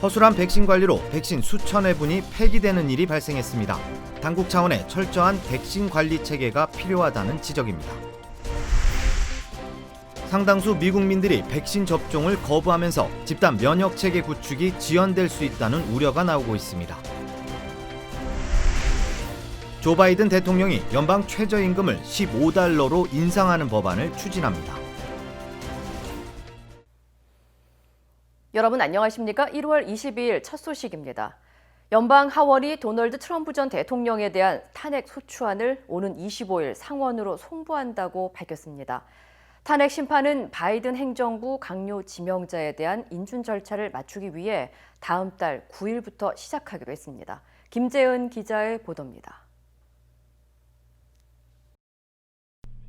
허술한 백신 관리로 백신 수천 회분이 폐기되는 일이 발생했습니다. 당국 차원의 철저한 백신 관리 체계가 필요하다는 지적입니다. 상당수 미국민들이 백신 접종을 거부하면서 집단 면역 체계 구축이 지연될 수 있다는 우려가 나오고 있습니다. 조 바이든 대통령이 연방 최저임금을 15달러로 인상하는 법안을 추진합니다. 여러분 안녕하십니까? 1월 22일 첫 소식입니다. 연방 하원이 도널드 트럼프 전 대통령에 대한 탄핵 소추안을 오는 25일 상원으로 송부한다고 밝혔습니다. 탄핵 심판은 바이든 행정부 강요 지명자에 대한 인준 절차를 맞추기 위해 다음 달 9일부터 시작하기로 했습니다. 김재은 기자의 보도입니다.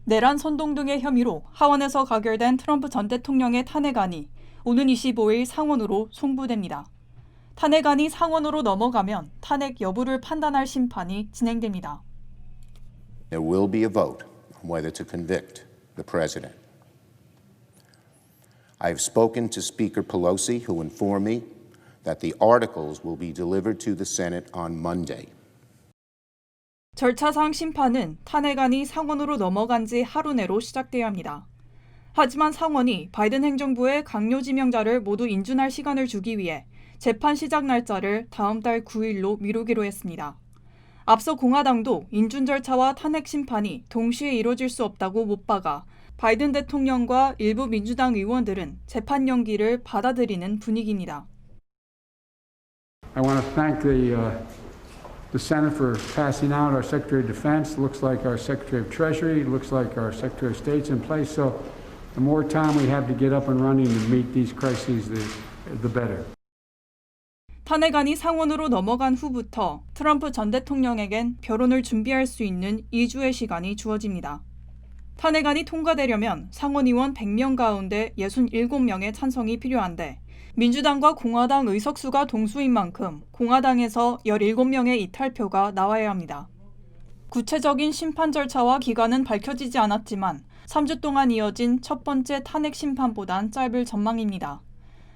내란 선동 등의 혐의로 하원에서 가결된 트럼프 전 대통령의 탄핵안이 오는 25일 상원으로 송부됩니다. 탄핵안이 상원으로 넘어가면 탄핵 여부를 판단할 심판이 진행됩니다. There will be a vote on whether to convict the president. I have spoken to Speaker Pelosi, who informed me that the articles will be delivered to the Senate on Monday. 절차상 심판은 탄핵안이 상원으로 넘어간 지 하루 내로 시작돼야 합니다. 하지만 상원이 바이든 행정부의 강요 지명자를 모두 인준할 시간을 주기 위해 재판 시작 날짜를 다음 달 9일로 미루기로 했습니다. 앞서 공화당도 인준 절차와 탄핵 심판이 동시에 이뤄질 수 없다고 못 박아 바이든 대통령과 일부 민주당 의원들은 재판 연기를 받아들이는 분위기입니다. I want to thank the Senate for passing out our Secretary of Defense. Looks like our Secretary of Treasury. Looks like our Secretary of State's in place. So the more time we have to get up and running and meet these crises, the better. 탄핵안이 상원으로 넘어간 후부터 트럼프 전 대통령에겐 변론을 준비할 수 있는 2주의 시간이 주어집니다. 탄핵안이 통과되려면 상원의원 100명 가운데 67명의 찬성이 필요한데 민주당과 공화당 의석수가 동수인 만큼 공화당에서 17명의 이탈표가 나와야 합니다. 구체적인 심판 절차와 기간은 밝혀지지 않았지만 3주 동안 이어진 첫 번째 탄핵 심판보단 짧을 전망입니다.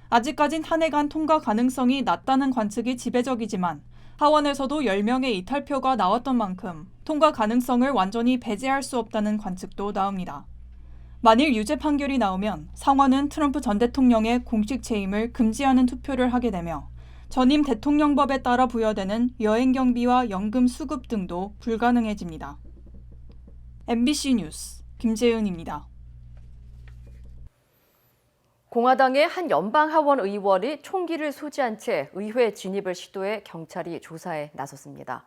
아직까진 탄핵안 통과 가능성이 낮다는 관측이 지배적이지만 하원에서도 10명의 이탈표가 나왔던 만큼 통과 가능성을 완전히 배제할 수 없다는 관측도 나옵니다. 만일 유죄 판결이 나오면 상원은 트럼프 전 대통령의 공식 재임을 금지하는 투표를 하게 되며 전임 대통령법에 따라 부여되는 여행 경비와 연금 수급 등도 불가능해집니다. MBC 뉴스 김재은입니다. 공화당의 한 연방 하원 의원이 총기를 소지한 채 의회 진입을 시도해 경찰이 조사에 나섰습니다.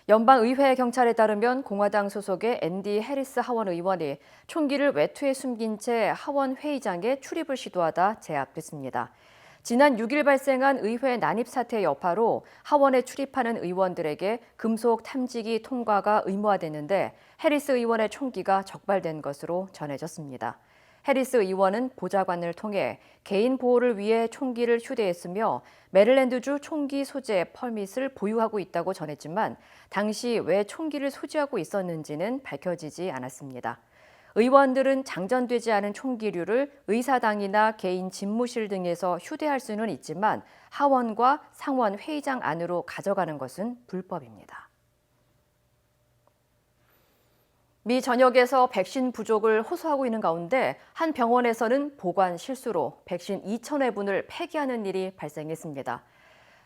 연방의회 경찰에 따르면 공화당 소속의 앤디 해리스 하원 의원이 총기를 외투에 숨긴 채 하원 회의장에 출입을 시도하다 제압됐습니다. 지난 6일 발생한 의회 난입 사태 여파로 하원에 출입하는 의원들에게 금속 탐지기 통과가 의무화됐는데 해리스 의원의 총기가 적발된 것으로 전해졌습니다. 해리스 의원은 보좌관을 통해 개인 보호를 위해 총기를 휴대했으며 메릴랜드주 총기 소재 퍼밋을 보유하고 있다고 전했지만 당시 왜 총기를 소지하고 있었는지는 밝혀지지 않았습니다. 의원들은 장전되지 않은 총기류를 의사당이나 개인 집무실 등에서 휴대할 수는 있지만 하원과 상원 회의장 안으로 가져가는 것은 불법입니다. 미 전역에서 백신 부족을 호소하고 있는 가운데 한 병원에서는 보관 실수로 백신 2,000회분을 폐기하는 일이 발생했습니다.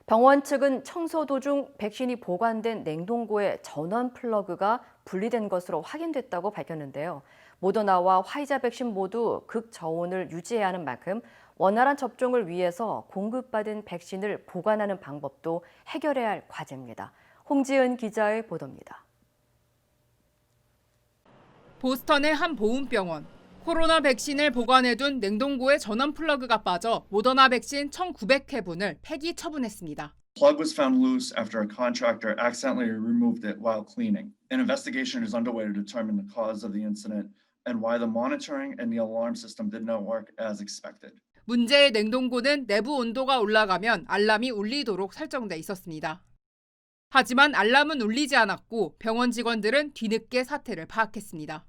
병원 측은 청소 도중 백신이 보관된 냉동고의 전원 플러그가 분리된 것으로 확인됐다고 밝혔는데요. 모더나와 화이자 백신 모두 극저온을 유지해야 하는 만큼 원활한 접종을 위해서 공급받은 백신을 보관하는 방법도 해결해야 할 과제입니다. 홍지은 기자의 보도입니다. 보스턴의 한 보훈병원. 코로나 백신을 보관해둔 냉동고의 전원 플러그가 빠져 모더나 백신 1,900회분을 폐기 처분했습니다. Plug was found loose after a contractor accidentally removed it while cleaning. An investigation is underway to determine the cause of the incident and why the monitoring and the alarm system did not work as expected. 문제의 냉동고는 내부 온도가 올라가면 알람이 울리도록 설정돼 있었습니다. 하지만 알람은 울리지 않았고 병원 직원들은 뒤늦게 사태를 파악했습니다.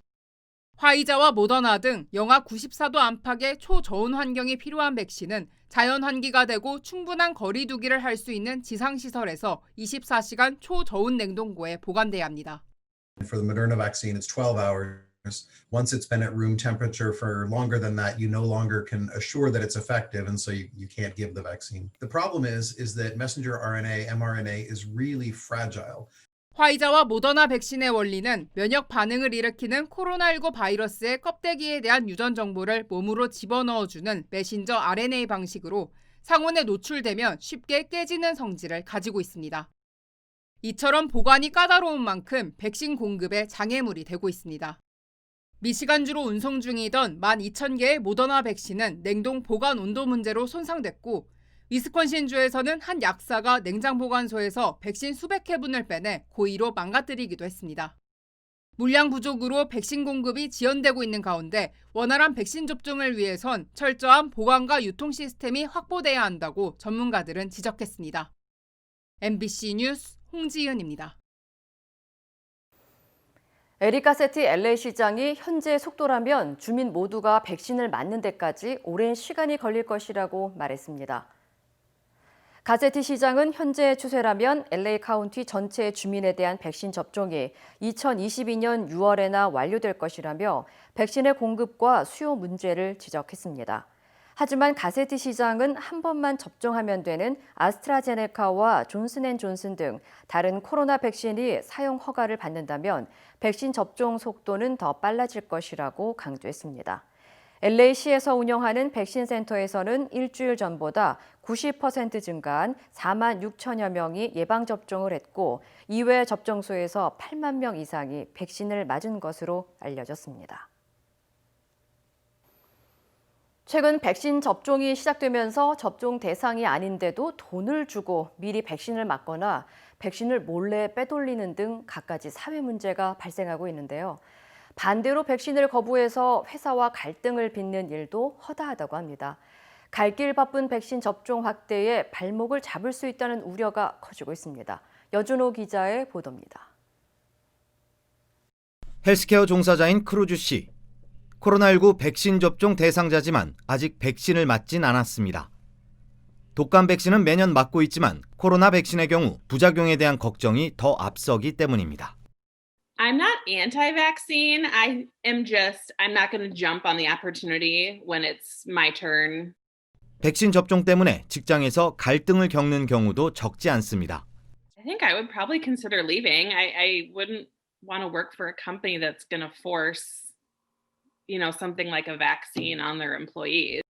화이자와 모더나 등 영하 94도 안팎의 초저온 환경이 필요한 백신은 자연 환기가 되고 충분한 거리 두기를 할 수 있는 지상시설에서 24시간 초저온 냉동고에 보관돼야 합니다. For the Moderna vaccine, it's 12 hours. Once it's been at room temperature for longer than that, you no longer can assure that it's effective, and so you can't give the vaccine. The problem is that messenger RNA, mRNA, is really fragile. 화이자와 모더나 백신의 원리는 면역 반응을 일으키는 코로나19 바이러스의 껍데기에 대한 유전 정보를 몸으로 집어넣어주는 메신저 RNA 방식으로 상온에 노출되면 쉽게 깨지는 성질을 가지고 있습니다. 이처럼 보관이 까다로운 만큼 백신 공급에 장애물이 되고 있습니다. 미시간주로 운송 중이던 12,000개의 모더나 백신은 냉동 보관 온도 문제로 손상됐고 위스콘신주에서는 한 약사가 냉장 보관소에서 백신 수백 회분을 빼내 고의로 망가뜨리기도 했습니다. 물량 부족으로 백신 공급이 지연되고 있는 가운데 원활한 백신 접종을 위해선 철저한 보관과 유통 시스템이 확보돼야 한다고 전문가들은 지적했습니다. MBC 뉴스 홍지은입니다. 에릭 가세티 LA 시장이 현재 속도라면 주민 모두가 백신을 맞는 데까지 오랜 시간이 걸릴 것이라고 말했습니다. 가세티 시장은 현재 추세라면 LA 카운티 전체 주민에 대한 백신 접종이 2022년 6월에나 완료될 것이라며 백신의 공급과 수요 문제를 지적했습니다. 하지만 가세티 시장은 한 번만 접종하면 되는 아스트라제네카와 존슨앤존슨 등 다른 코로나 백신이 사용 허가를 받는다면 백신 접종 속도는 더 빨라질 것이라고 강조했습니다. LA시에서 운영하는 백신 센터에서는 일주일 전보다 90% 증가한 4만 6천여 명이 예방접종을 했고 이외 접종소에서 8만 명 이상이 백신을 맞은 것으로 알려졌습니다. 최근 백신 접종이 시작되면서 접종 대상이 아닌데도 돈을 주고 미리 백신을 맞거나 백신을 몰래 빼돌리는 등 갖가지 사회 문제가 발생하고 있는데요. 반대로 백신을 거부해서 회사와 갈등을 빚는 일도 허다하다고 합니다. 갈 길 바쁜 백신 접종 확대에 발목을 잡을 수 있다는 우려가 커지고 있습니다. 여준호 기자의 보도입니다. 헬스케어 종사자인 크루즈 씨. 코로나19 백신 접종 대상자지만 아직 백신을 맞진 않았습니다. 독감 백신은 매년 맞고 있지만 코로나 백신의 경우 부작용에 대한 걱정이 더 앞서기 때문입니다. I'm not anti-vaccine. I'm not going to jump on the opportunity when it's my turn. 백신 접종 때문에 직장에서 갈등을 겪는 경우도 적지 않습니다. I think I would probably consider leaving. I wouldn't want to work for a company that's going to force, something like a vaccine on their employees.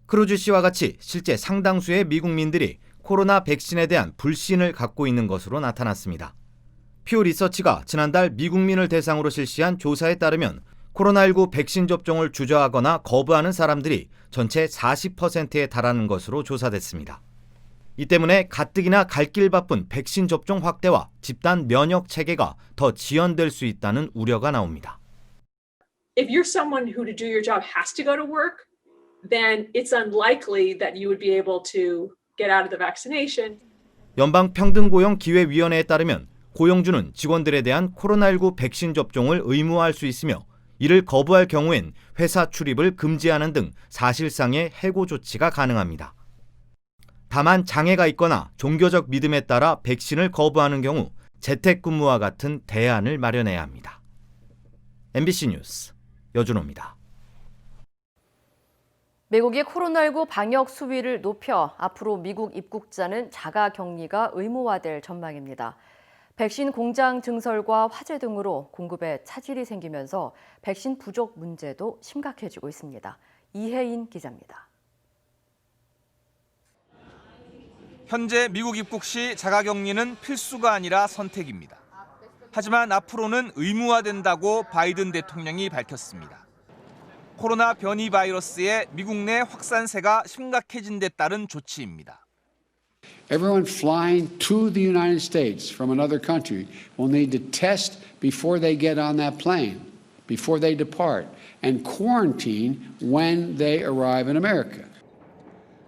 크루즈 씨와 같이 실제 상당수의 미국민들이 코로나 백신에 대한 불신을 갖고 있는 것으로 나타났습니다. 퓨 리서치가 지난달 미국민을 대상으로 실시한 조사에 따르면 코로나19 백신 접종을 주저하거나 거부하는 사람들이 전체 40%에 달하는 것으로 조사됐습니다. 이 때문에 가뜩이나 갈 길 바쁜 백신 접종 확대와 집단 면역 체계가 더 지연될 수 있다는 우려가 나옵니다. If you're someone who to do your job has to go to work, then it's unlikely that you would be able to get out of the vaccination. 연방평등고용기회위원회에 따르면 고용주는 직원들에 대한 코로나19 백신 접종을 의무화할 수 있으며 이를 거부할 경우엔 회사 출입을 금지하는 등 사실상의 해고 조치가 가능합니다. 다만 장애가 있거나 종교적 믿음에 따라 백신을 거부하는 경우 재택근무와 같은 대안을 마련해야 합니다. MBC 뉴스 여준호입니다. 미국이 코로나19 방역 수위를 높여 앞으로 미국 입국자는 자가격리가 의무화될 전망입니다. 백신 공장 증설과 화재 등으로 공급에 차질이 생기면서 백신 부족 문제도 심각해지고 있습니다. 이혜인 기자입니다. 현재 미국 입국 시 자가격리는 필수가 아니라 선택입니다. 하지만 앞으로는 의무화된다고 바이든 대통령이 밝혔습니다. 코로나 변이 바이러스의 미국 내 확산세가 심각해진 데 따른 조치입니다. Everyone flying to the United States from another country will need to test before they get on that plane, before they depart, and quarantine when they arrive in America.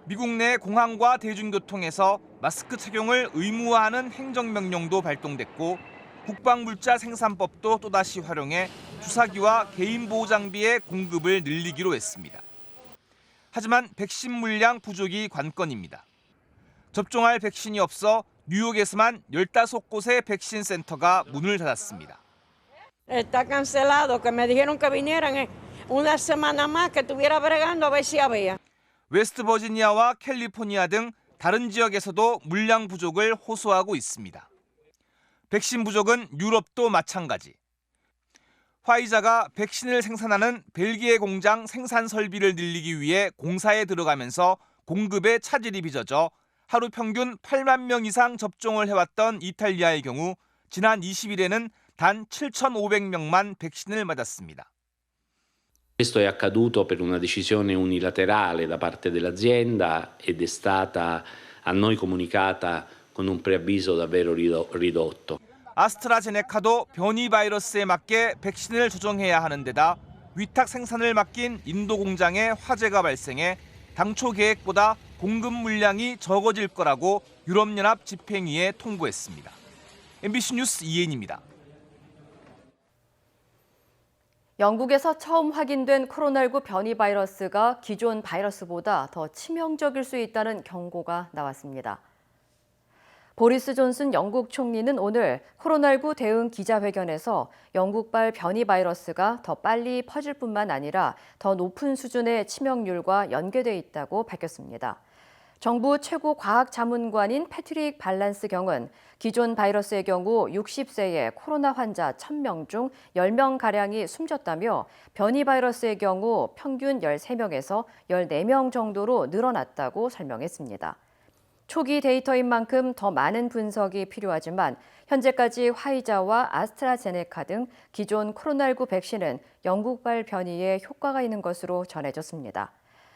미국 내 공항과 대중교통에서 마스크 착용을 의무화하는 행정명령도 발동됐고 국방물자 생산법도 또다시 활용해 주사기와 개인보호 장비의 공급을 늘리기로 했습니다. 하지만 백신 물량 부족이 관건입니다. 접종할 백신이 없어 뉴욕에서만 15곳의 백신 센터가 문을 닫았습니다. Está cancelado, que me dijeron que vinieran una semana más, que estuviera bregando a ver si había. 웨스트 버지니아와 캘리포니아 등 다른 지역에서도 물량 부족을 호소하고 있습니다. 백신 부족은 유럽도 마찬가지. 화이자가 백신을 생산하는 벨기에 공장 생산 설비를 늘리기 위해 공사에 들어가면서 공급에 차질이 빚어져 하루 평균 8만 명 이상 접종을 해왔던 이탈리아의 경우 지난 20일에는 단 7,500명만 백신을 맞았습니다. Questo è accaduto per una decisione unilaterale da parte dell'azienda ed è stata a noi comunicata con un preavviso davvero ridotto. 아스트라제네카도 변이 바이러스에 맞게 백신을 조정해야 하는 데다 위탁 생산을 맡긴 인도 공장에 화재가 발생해 당초 계획보다 공급 물량이 적어질 거라고 유럽연합 집행위에 통보했습니다. MBC 뉴스 이혜인입니다. 영국에서 처음 확인된 코로나19 변이 바이러스가 기존 바이러스보다 더 치명적일 수 있다는 경고가 나왔습니다. 보리스 존슨 영국 총리는 오늘 코로나19 대응 기자회견에서 영국발 변이 바이러스가 더 빨리 퍼질 뿐만 아니라 더 높은 수준의 치명률과 연계돼 있다고 밝혔습니다. 정부 최고 과학 자문관인 패트릭 발란스 경은 기존 바이러스의 경우 60세의 코로나 환자 1,000명 중 10명가량이 숨졌다며 변이 바이러스의 경우 평균 13명에서 14명 정도로 늘어났다고 설명했습니다. 초기 데이터인 만큼 더 많은 분석이 필요하지만 현재까지 화이자와 아스트라제네카 등 기존 코로나19 백신은 영국발 변이에 효과가 있는 것으로 전해졌습니다.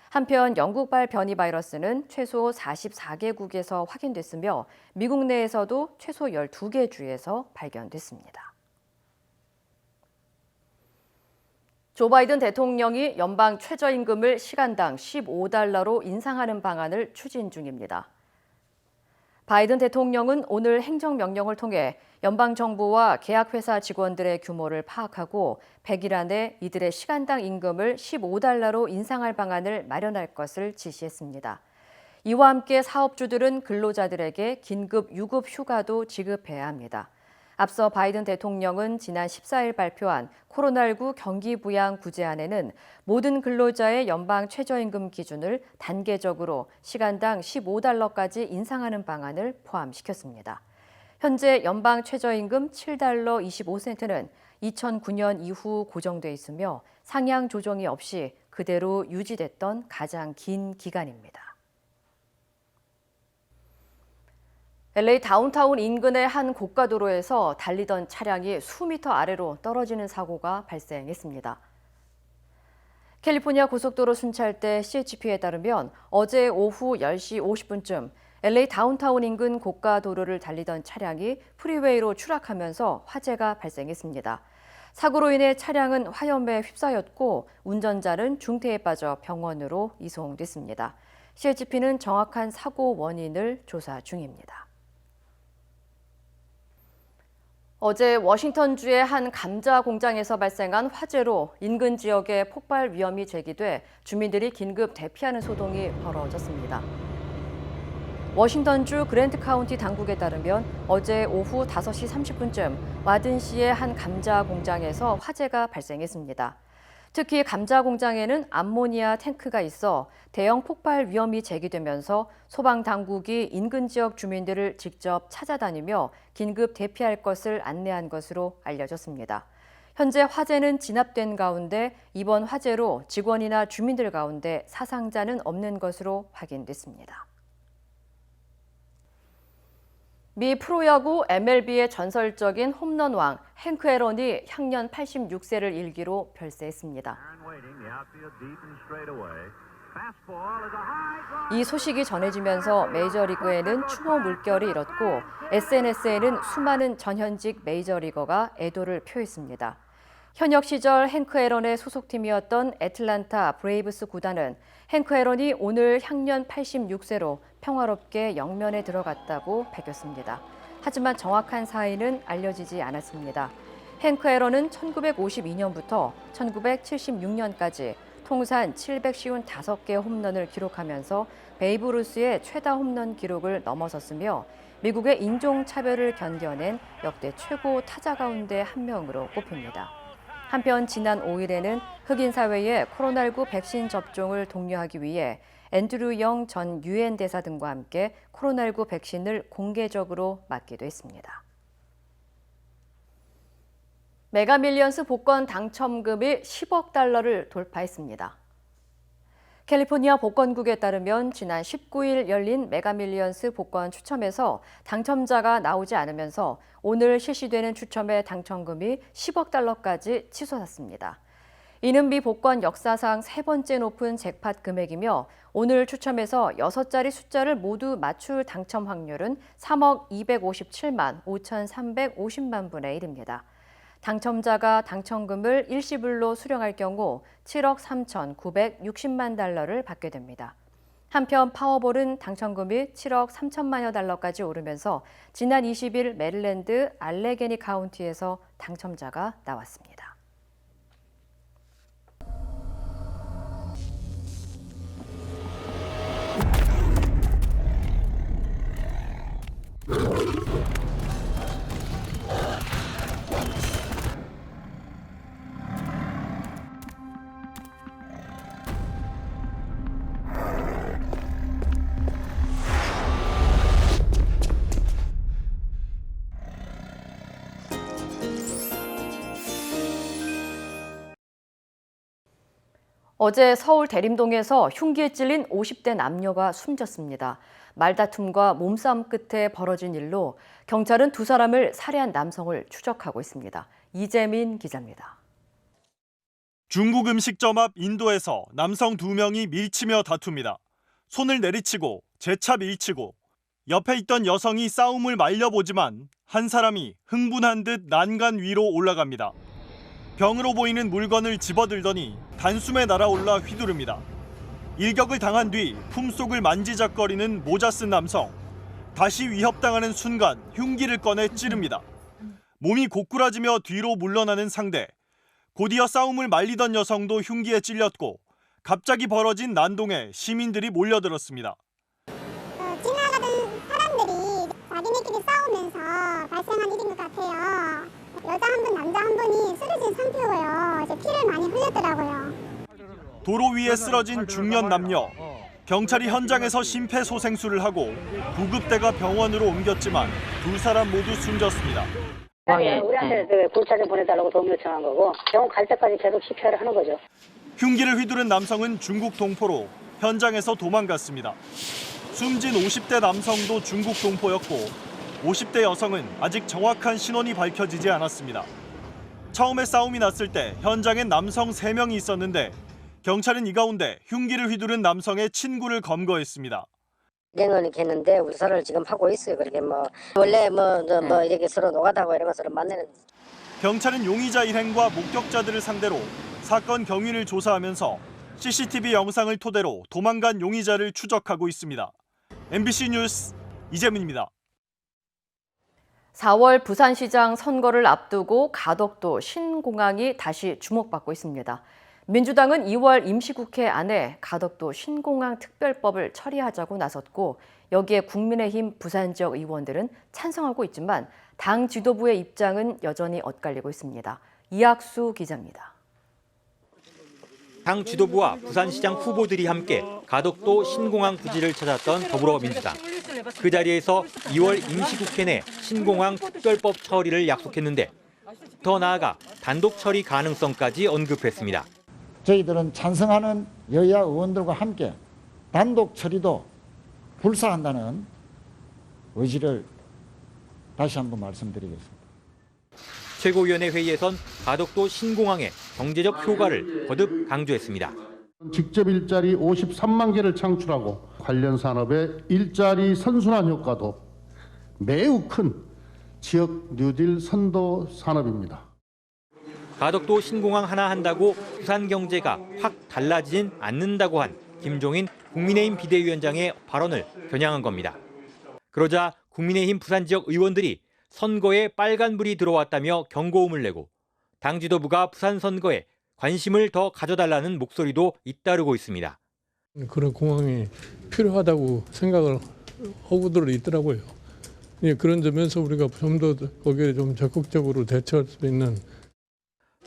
한편 영국발 변이 바이러스는 최소 44개국에서 확인됐으며 미국 내에서도 최소 12개 주에서 발견됐습니다. 조 바이든 대통령이 연방 최저임금을 시간당 $15로 인상하는 방안을 추진 중입니다. 바이든 대통령은 오늘 행정명령을 통해 연방정부와 계약회사 직원들의 규모를 파악하고 100일 안에 이들의 시간당 임금을 $15로 인상할 방안을 마련할 것을 지시했습니다. 이와 함께 사업주들은 근로자들에게 긴급 유급 휴가도 지급해야 합니다. 앞서 바이든 대통령은 지난 14일 발표한 코로나19 경기 부양 구제안에는 모든 근로자의 연방 최저임금 기준을 단계적으로 시간당 $15까지 인상하는 방안을 포함시켰습니다. 현재 연방 최저임금 $7.25는 2009년 이후 고정돼 있으며 상향 조정이 없이 그대로 유지됐던 가장 긴 기간입니다. LA 다운타운 인근의 한 고가도로에서 달리던 차량이 수미터 아래로 떨어지는 사고가 발생했습니다. 캘리포니아 고속도로 순찰대 CHP에 따르면 어제 오후 10시 50분쯤 LA 다운타운 인근 고가도로를 달리던 차량이 프리웨이로 추락하면서 화재가 발생했습니다. 사고로 인해 차량은 화염에 휩싸였고 운전자는 중태에 빠져 병원으로 이송됐습니다. CHP는 정확한 사고 원인을 조사 중입니다. 어제 워싱턴주의 한 감자 공장에서 발생한 화재로 인근 지역에 폭발 위험이 제기돼 주민들이 긴급 대피하는 소동이 벌어졌습니다. 워싱턴주 그랜트 카운티 당국에 따르면 어제 오후 5시 30분쯤 와든시의 한 감자 공장에서 화재가 발생했습니다. 특히 감자 공장에는 암모니아 탱크가 있어 대형 폭발 위험이 제기되면서 소방 당국이 인근 지역 주민들을 직접 찾아다니며 긴급 대피할 것을 안내한 것으로 알려졌습니다. 현재 화재는 진압된 가운데 이번 화재로 직원이나 주민들 가운데 사상자는 없는 것으로 확인됐습니다. 미 프로야구 MLB의 전설적인 홈런왕 행크 앨런이 향년 86세를 일기로 별세했습니다. 이 소식이 전해지면서 메이저리그에는 추모 물결이 일었고 SNS에는 수많은 전현직 메이저리거가 애도를 표했습니다. 현역 시절 행크 앨런의 소속팀이었던 애틀란타 브레이브스 구단은 행크 앨런이 오늘 향년 86세로 평화롭게 영면에 들어갔다고 밝혔습니다. 하지만 정확한 사인은 알려지지 않았습니다. 행크 앨런은 1952년부터 1976년까지 통산 755개 홈런을 기록하면서 베이브 루스의 최다 홈런 기록을 넘어섰으며 미국의 인종차별을 견뎌낸 역대 최고 타자 가운데 한 명으로 꼽힙니다. 한편 지난 5일에는 흑인 사회의 코로나19 백신 접종을 독려하기 위해 앤드류 영 전 유엔 대사 등과 함께 코로나19 백신을 공개적으로 맞기도 했습니다. 메가밀리언스 복권 당첨금이 10억 달러를 돌파했습니다. 캘리포니아 복권국에 따르면 지난 19일 열린 메가밀리언스 복권 추첨에서 당첨자가 나오지 않으면서 오늘 실시되는 추첨의 당첨금이 10억 달러까지 치솟았습니다. 이는 미 복권 역사상 세 번째 높은 잭팟 금액이며 오늘 추첨에서 6자리 숫자를 모두 맞출 당첨 확률은 3억 257만 5,350만 분의 1입니다. 당첨자가 당첨금을 일시불로 수령할 경우 7억 3,960만 달러를 받게 됩니다. 한편 파워볼은 당첨금이 7억 3천만여 달러까지 오르면서 지난 20일 메릴랜드 알레게니 카운티에서 당첨자가 나왔습니다. 어제 서울 대림동에서 흉기에 찔린 50대 남녀가 숨졌습니다. 말다툼과 몸싸움 끝에 벌어진 일로 경찰은 두 사람을 살해한 남성을 추적하고 있습니다. 이재민 기자입니다. 중국 음식점 앞 인도에서 남성 2명이 밀치며 다툽니다. 손을 내리치고 재차 밀치고 옆에 있던 여성이 싸움을 말려보지만 한 사람이 흥분한 듯 난간 위로 올라갑니다. 병으로 보이는 물건을 집어들더니 단숨에 날아올라 휘두릅니다. 일격을 당한 뒤 품속을 만지작거리는 모자 쓴 남성. 다시 위협당하는 순간 흉기를 꺼내 찌릅니다. 몸이 고꾸라지며 뒤로 물러나는 상대. 곧이어 싸움을 말리던 여성도 흉기에 찔렸고 갑자기 벌어진 난동에 시민들이 몰려들었습니다. 지나가던 사람들이 자기네끼리 싸우면서 발생한 일인 것 같아요. 여자 한 분, 남자 한 분이 쓰러진 상태고요. 이제 피를 많이 흘렸더라고요. 도로 위에 쓰러진 중년 남녀. 경찰이 현장에서 심폐소생술을 하고 구급대가 병원으로 옮겼지만 두 사람 모두 숨졌습니다. 우리한테 굴차 좀 보내달라고 도움 요청한 거고 병원 갈 때까지 계속 CPR을 하는 거죠. 흉기를 휘두른 남성은 중국 동포로 현장에서 도망갔습니다. 숨진 50대 남성도 중국 동포였고 50대 여성은 아직 정확한 신원이 밝혀지지 않았습니다. 처음에 싸움이 났을 때 현장엔 남성 3명이 있었는데 경찰은 이 가운데 흉기를 휘두른 남성의 친구를 검거했습니다. 일행을 이렇게 했는데 우사를 지금 하고 있어요. 그렇게 원래 이렇게 서로 노가다고 이런 거 서로 만나는. 경찰은 용의자 일행과 목격자들을 상대로 사건 경위를 조사하면서 CCTV 영상을 토대로 도망간 용의자를 추적하고 있습니다. MBC 뉴스 이재민입니다. 4월 부산시장 선거를 앞두고 가덕도 신공항이 다시 주목받고 있습니다. 민주당은 2월 임시국회 안에 가덕도 신공항 특별법을 처리하자고 나섰고 여기에 국민의힘 부산 지역 의원들은 찬성하고 있지만 당 지도부의 입장은 여전히 엇갈리고 있습니다. 이학수 기자입니다. 당 지도부와 부산시장 후보들이 함께 가덕도 신공항 부지를 찾았던 더불어민주당. 그 자리에서 2월 임시국회 내 신공항 특별법 처리를 약속했는데 더 나아가 단독 처리 가능성까지 언급했습니다. 저희들은 찬성하는 여야 의원들과 함께 단독 처리도 불사한다는 의지를 다시 한번 말씀드리겠습니다. 최고위원회 회의에선 가덕도 신공항의 경제적 효과를 거듭 강조했습니다. 직접 일자리 53만 개를 창출하고 관련 산업의 일자리 선순환 효과도 매우 큰 지역 뉴딜 선도 산업입니다. 가덕도 신공항 하나 한다고 부산 경제가 확 달라지진 않는다고 한 김종인 국민의힘 비대위원장의 발언을 겨냥한 겁니다. 그러자 국민의힘 부산 지역 의원들이 선거에 빨간불이 들어왔다며 경고음을 내고 당 지도부가 부산 선거에 관심을 더 가져달라는 목소리도 잇따르고 있습니다. 그런 공항이 필요하다고 생각을 하고들 있더라고요. 예, 그런 점에서 우리가 좀 더 거기에 좀 적극적으로 대처할 수 있는.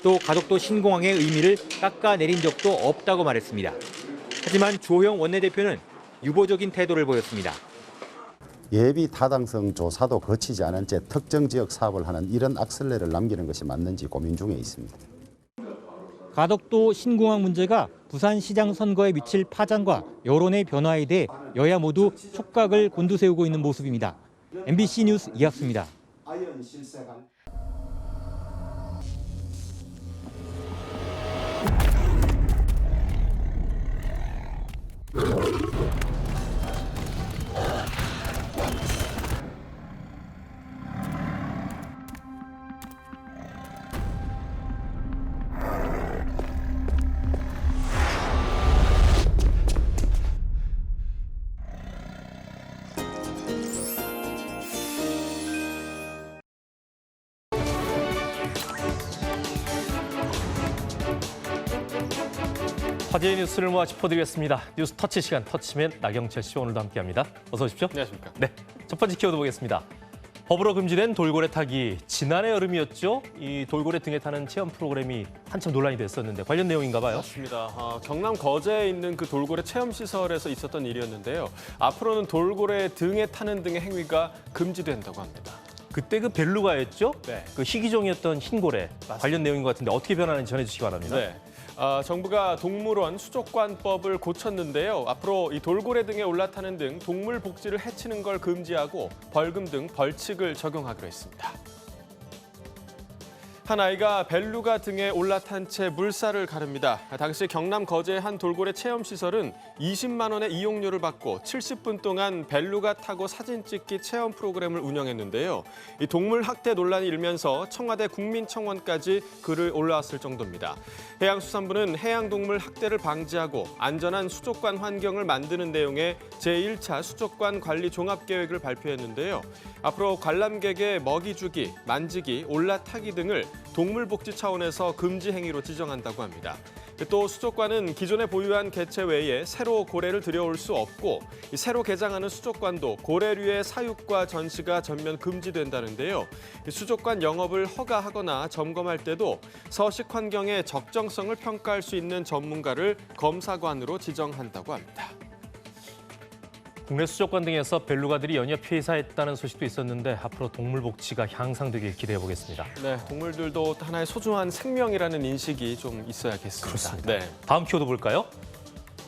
또 가덕도 신공항의 의미를 깎아내린 적도 없다고 말했습니다. 하지만 주호영 원내대표는 유보적인 태도를 보였습니다. 예비 타당성 조사도 거치지 않은 채 특정 지역 사업을 하는 이런 악셀레를 남기는 것이 맞는지 고민 중에 있습니다. 가덕도 신공항 문제가 부산시장 선거에 미칠 파장과 여론의 변화에 대해 여야 모두 촉각을 곤두세우고 있는 모습입니다. MBC 뉴스 이학수입니다. 화제의 뉴스를 모아 짚어드리겠습니다. 뉴스 터치 시간 터치맨 나경철 씨 오늘도 함께합니다. 어서 오십시오. 안녕하십니까. 네, 첫 번째 키워드 보겠습니다. 법으로 금지된 돌고래 타기. 지난해 여름이었죠. 이 돌고래 등에 타는 체험 프로그램이 한참 논란이 됐었는데 관련 내용인가 봐요. 맞습니다. 경남 거제에 있는 그 돌고래 체험 시설에서 있었던 일이었는데요. 앞으로는 돌고래 등에 타는 등의 행위가 금지된다고 합니다. 그때 그 벨루가였죠? 네. 그 희귀종이었던 흰고래 맞습니다. 관련 내용인 것 같은데 어떻게 변하는지 전해주시기 바랍니다. 네. 정부가 동물원 수족관법을 고쳤는데요. 앞으로 이 돌고래 등에 올라타는 등 동물 복지를 해치는 걸 금지하고 벌금 등 벌칙을 적용하기로 했습니다. 한 아이가 벨루가 등에 올라탄 채 물살을 가릅니다. 당시 경남 거제의 한 돌고래 체험시설은 20만 원의 이용료를 받고 70분 동안 벨루가 타고 사진 찍기 체험 프로그램을 운영했는데요. 이 동물 학대 논란이 일면서 청와대 국민청원까지 글을 올라왔을 정도입니다. 해양수산부는 해양동물 학대를 방지하고 안전한 수족관 환경을 만드는 내용의 제1차 수족관 관리 종합계획을 발표했는데요. 앞으로 관람객의 먹이 주기, 만지기, 올라타기 등을 동물복지 차원에서 금지 행위로 지정한다고 합니다. 또 수족관은 기존에 보유한 개체 외에 새로 고래를 들여올 수 없고 새로 개장하는 수족관도 고래류의 사육과 전시가 전면 금지된다는데요. 수족관 영업을 허가하거나 점검할 때도 서식 환경의 적정성을 평가할 수 있는 전문가를 검사관으로 지정한다고 합니다. 국내 수족관 등에서 벨루가들이 연이어 폐사했다는 소식도 있었는데 앞으로 동물 복지가 향상되길 기대해 보겠습니다. 네, 동물들도 하나의 소중한 생명이라는 인식이 좀 있어야겠습니다. 그렇습니다. 네. 다음 키워드 볼까요?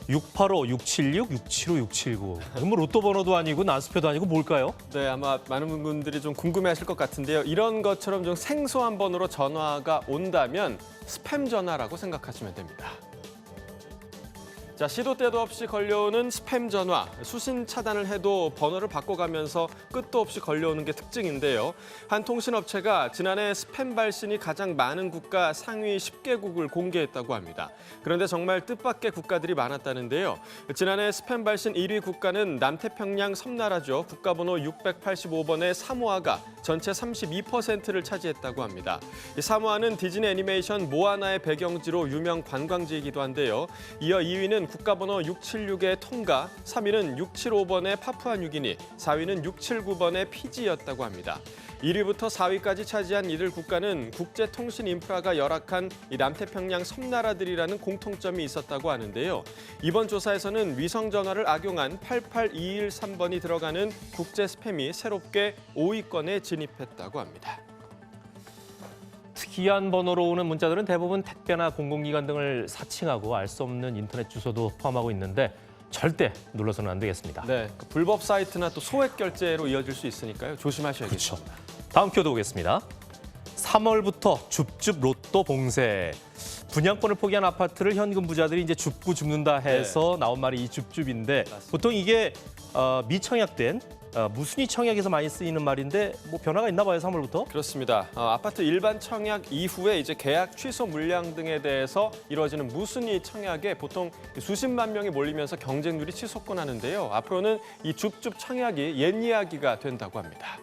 685, 676, 675, 679. 뭐 로또 번호도 아니고 난수표도 아니고 뭘까요? 네, 아마 많은 분들이 좀 궁금해하실 것 같은데요. 이런 것처럼 좀 생소한 번호로 전화가 온다면 스팸 전화라고 생각하시면 됩니다. 자, 시도 때도 없이 걸려오는 스팸 전화. 수신 차단을 해도 번호를 바꿔가면서 끝도 없이 걸려오는 게 특징인데요. 한 통신업체가 지난해 스팸 발신이 가장 많은 국가 상위 10개국을 공개했다고 합니다. 그런데 정말 뜻밖의 국가들이 많았다는데요. 지난해 스팸 발신 1위 국가는 남태평양 섬나라죠. 국가번호 685번의 사모아가 전체 32%를 차지했다고 합니다. 이 사모아는 디즈니 애니메이션 모아나의 배경지로 유명 관광지이기도 한데요. 이어 2위는 국가번호 676의 tonga, 3위는 675번의 파푸아뉴기니, 4위는 679번의 피지였다고 합니다. 1위부터 4위까지 차지한 이들 국가는 국제통신 인프라가 열악한 이 남태평양 섬나라들이라는 공통점이 있었다고 하는데요. 이번 조사에서는 위성전화를 악용한 88213번이 들어가는 국제 스팸이 새롭게 5위권에 진입했다고 합니다. 특이한 번호로 오는 문자들은 대부분 택배나 공공기관 등을 사칭하고 알 수 없는 인터넷 주소도 포함하고 있는데 절대 눌러서는 안 되겠습니다. 네, 불법 사이트나 또 소액 결제로 이어질 수 있으니까요. 조심하셔야겠습니다. 그렇죠. 다음 키워드 보겠습니다. 3월부터 줍줍 로또 봉쇄. 분양권을 포기한 아파트를 현금 부자들이 이제 줍고 줍는다 해서 나온 말이 이 줍줍인데 보통 이게 미청약된 무순위 청약에서 많이 쓰이는 말인데 뭐 변화가 있나 봐요, 3월부터? 그렇습니다. 아파트 일반 청약 이후에 이제 계약 취소 물량 등에 대해서 이루어지는 무순위 청약에 보통 수십만 명이 몰리면서 경쟁률이 치솟곤 하는데요. 앞으로는 이 줍줍 청약이 옛 이야기가 된다고 합니다.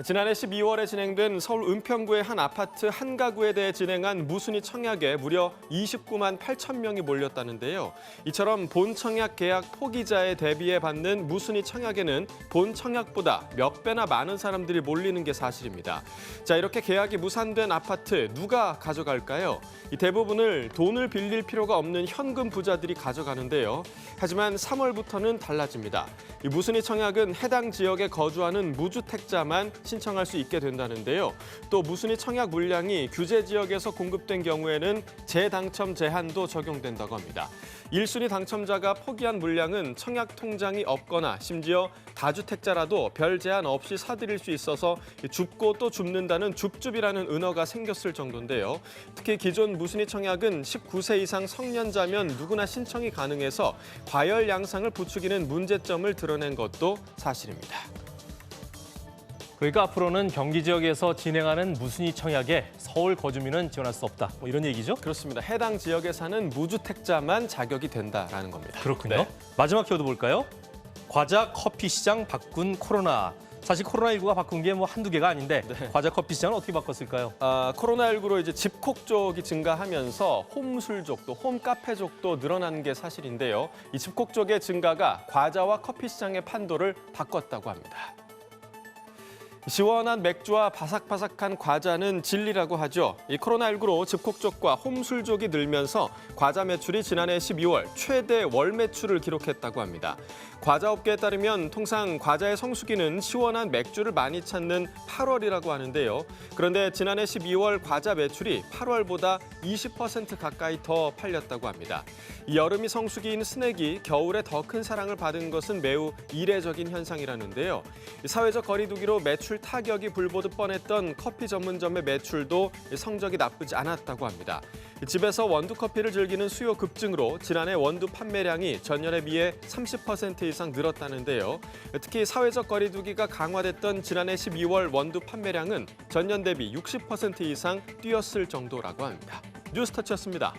지난해 12월에 진행된 서울 은평구의 한 아파트 한 가구에 대해 진행한 무순위 청약에 무려 29만 8천 명이 몰렸다는데요. 이처럼 본 청약 계약 포기자에 대비해 받는 무순위 청약에는 본 청약보다 몇 배나 많은 사람들이 몰리는 게 사실입니다. 자, 이렇게 계약이 무산된 아파트 누가 가져갈까요? 이 대부분을 돈을 빌릴 필요가 없는 현금 부자들이 가져가는데요. 하지만 3월부터는 달라집니다. 이 무순위 청약은 해당 지역에 거주하는 무주택자만 신청할 수 있게 된다는데요. 또 무순위 청약 물량이 규제 지역에서 공급된 경우에는 재당첨 제한도 적용된다고 합니다. 1순위 당첨자가 포기한 물량은 청약 통장이 없거나 심지어 다주택자라도 별 제한 없이 사들일 수 있어서 줍고 또 줍는다는 줍줍이라는 은어가 생겼을 정도인데요. 특히 기존 무순위 청약은 19세 이상 성년자면 누구나 신청이 가능해서 과열 양상을 부추기는 문제점을 드러낸 것도 사실입니다. 그러니까 앞으로는 경기 지역에서 진행하는 무순위 청약에 서울 거주민은 지원할 수 없다. 뭐 이런 얘기죠? 그렇습니다. 해당 지역에 사는 무주택자만 자격이 된다라는 겁니다. 그렇군요. 네. 마지막 키워드 볼까요? 과자 커피 시장 바꾼 코로나. 사실 코로나19가 바꾼 게 뭐 한두 개가 아닌데 과자 커피 시장은 어떻게 바꿨을까요? 코로나19로 이제 집콕 쪽이 증가하면서 홈술족 또 홈카페족도 늘어나는 게 사실인데요. 이 집콕 쪽의 증가가 과자와 커피 시장의 판도를 바꿨다고 합니다. 시원한 맥주와 바삭바삭한 과자는 진리라고 하죠. 이 코로나19로 집콕족과 홈술족이 늘면서 과자 매출이 지난해 12월 최대 월 매출을 기록했다고 합니다. 과자업계에 따르면 통상 과자의 성수기는 시원한 맥주를 많이 찾는 8월이라고 하는데요. 그런데 지난해 12월 과자 매출이 8월보다 20% 가까이 더 팔렸다고 합니다. 이 여름이 성수기인 스낵이 겨울에 더 큰 사랑을 받은 것은 매우 이례적인 현상이라는데요. 사회적 거리두기로 매출 타격이 불보듯 뻔했던 커피 전문점의 매출도 성적이 나쁘지 않았다고 합니다. 집에서 원두커피를 즐기는 수요 급증으로 지난해 원두 판매량이 전년에 비해 30% 이상 늘었다는데요. 특히 사회적 거리두기가 강화됐던 지난해 12월 원두 판매량은 전년 대비 60% 이상 뛰었을 정도라고 합니다. 뉴스터치였습니다.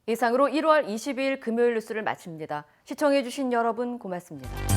이상으로 1월 22일 금요일 뉴스를 마칩니다. 시청해주신 여러분 고맙습니다.